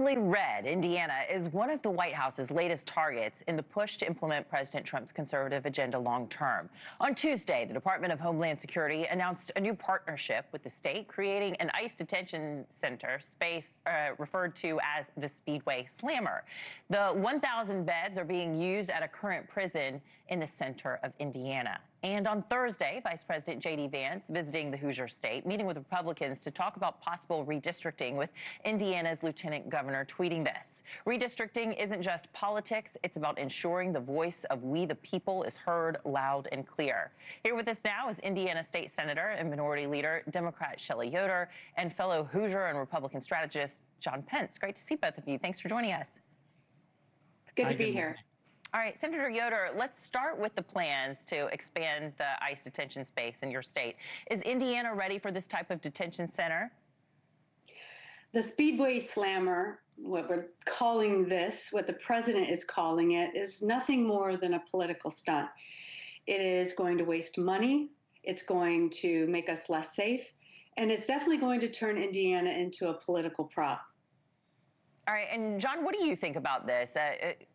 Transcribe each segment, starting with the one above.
Nearly red, Indiana is one of the White House's latest targets in the push to implement President Trump's conservative agenda long term. On Tuesday, the Department of Homeland Security announced a new partnership with the state, creating an ICE detention center space referred to as the Speedway Slammer. The 1,000 beds are being used at a current prison in the center of Indiana. And on Thursday, Vice President J.D. Vance visiting the Hoosier state, meeting with Republicans to talk about possible redistricting, with Indiana's Lieutenant Governor tweeting this: "Redistricting isn't just politics, it's about ensuring the voice of we the people is heard loud and clear." Here with us now is Indiana State Senator and Minority Leader, Democrat Shelli Yoder, and fellow Hoosier and Republican strategist John Pence. Great to see both of you. Thanks for joining us. Good to be here. All right, Senator Yoder, let's start with the plans to expand the ICE detention space in your state. Is Indiana ready for this type of detention center? The Speedway Slammer, what we're calling this, what the president is calling it, is nothing more than a political stunt. It is going to waste money, it's going to make us less safe, and it's definitely going to turn Indiana into a political prop. All right, and John, what do you think about this?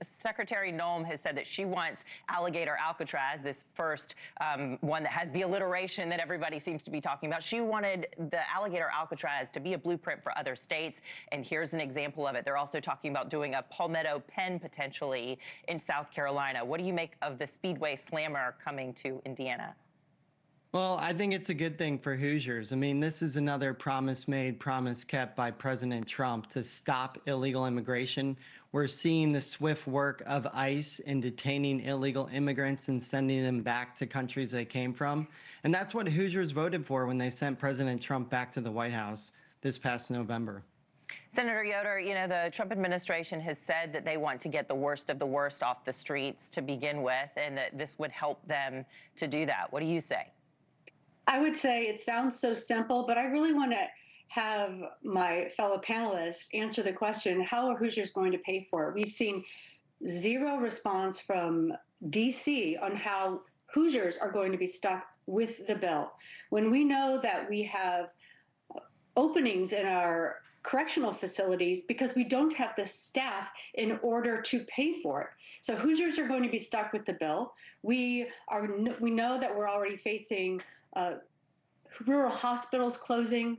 Secretary Noem has said that she wants Alligator Alcatraz, this first one that has the alliteration that everybody seems to be talking about. She wanted the Alligator Alcatraz to be a blueprint for other states, and here's an example of it. They're also talking about doing a Palmetto Pen potentially in South Carolina. What do you make of the Speedway Slammer coming to Indiana? Well, I think it's a good thing for Hoosiers. I mean, this is another promise made, promise kept by President Trump to stop illegal immigration. We're seeing the swift work of ICE in detaining illegal immigrants and sending them back to countries they came from. And that's what Hoosiers voted for when they sent President Trump back to the White House this past November. Senator Yoder, you know, the Trump administration has said that they want to get the worst of the worst off the streets to begin with, and that this would help them to do that. What do you say? I would say it sounds so simple, but I really want to have my fellow panelists answer the question, how are Hoosiers going to pay for it? We've seen zero response from D.C. on how Hoosiers are going to be stuck with the bill. When we know that we have openings in our correctional facilities because we don't have the staff in order to pay for it. So Hoosiers are going to be stuck with the bill. We know that we're already facing rural hospitals closing,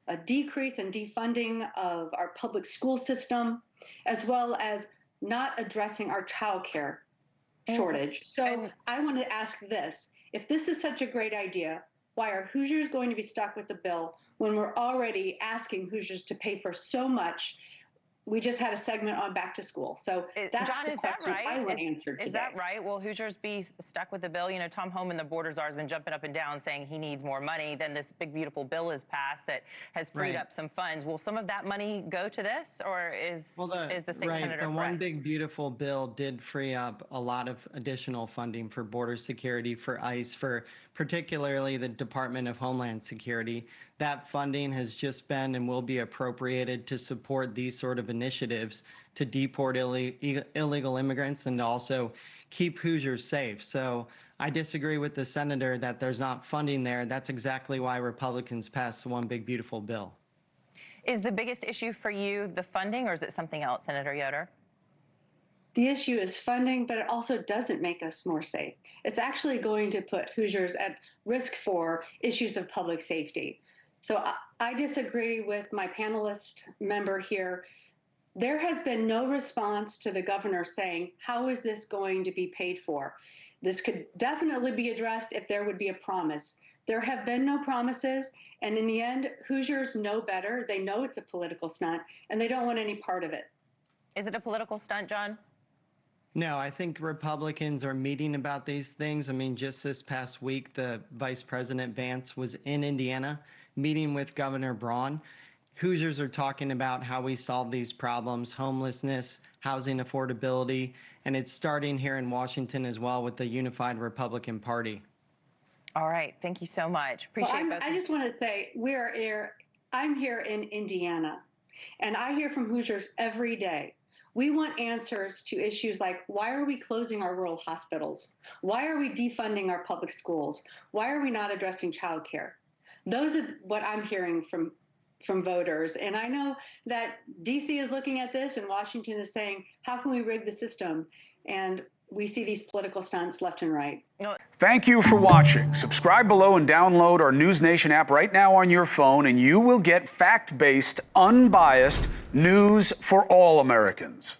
a decrease in defunding of our public school system, as well as not addressing our child care shortage. So I want to ask this: if this is such a great idea, why are Hoosiers going to be stuck with the bill when we're already asking Hoosiers to pay for so much? We just had a segment on back to school. So that's John, the question I want answered today. Is that right? Will Hoosiers be stuck with the bill? You know, Tom Homan, the border czar, has been jumping up and down saying he needs more money. Then this big, beautiful bill is passed that has freed up some funds. Will some of that money go to this, or is the state senator the one big, beautiful bill did free up a lot of additional funding for border security, for ICE, for particularly the Department of Homeland Security. That funding has just been and will be appropriated to support these sort of initiatives to deport illegal immigrants and to also keep Hoosiers safe. So I disagree with the senator that there's not funding there. That's exactly why Republicans passed the one big, beautiful bill. Is the biggest issue for you the funding, or is it something else, Senator Yoder? The issue is funding, but it also doesn't make us more safe. It's actually going to put Hoosiers at risk for issues of public safety. So I disagree with my panelist member here. There has been no response to the governor saying, how is this going to be paid for? This could definitely be addressed if there would be a promise. There have been no promises, and in the end, Hoosiers know better. They know it's a political stunt, and they don't want any part of it. Is it a political stunt, John? No, I think Republicans are meeting about these things. I mean, just this past week, the Vice President Vance was in Indiana meeting with Governor Braun. Hoosiers are talking about how we solve these problems: homelessness, housing affordability, and it's starting here in Washington as well with the Unified Republican Party. All right, thank you so much. Appreciate I just want to say I'm here in Indiana, and I hear from Hoosiers every day. We want answers to issues like, why are we closing our rural hospitals? Why are we defunding our public schools? Why are we not addressing child care? Those are what I'm hearing from from voters. And I know that DC is looking at this and Washington is saying, how can we rig the system? And we see these political stunts left and right. Thank you for watching. Subscribe below and download our NewsNation app right now on your phone, and you will get fact-based, unbiased news for all Americans.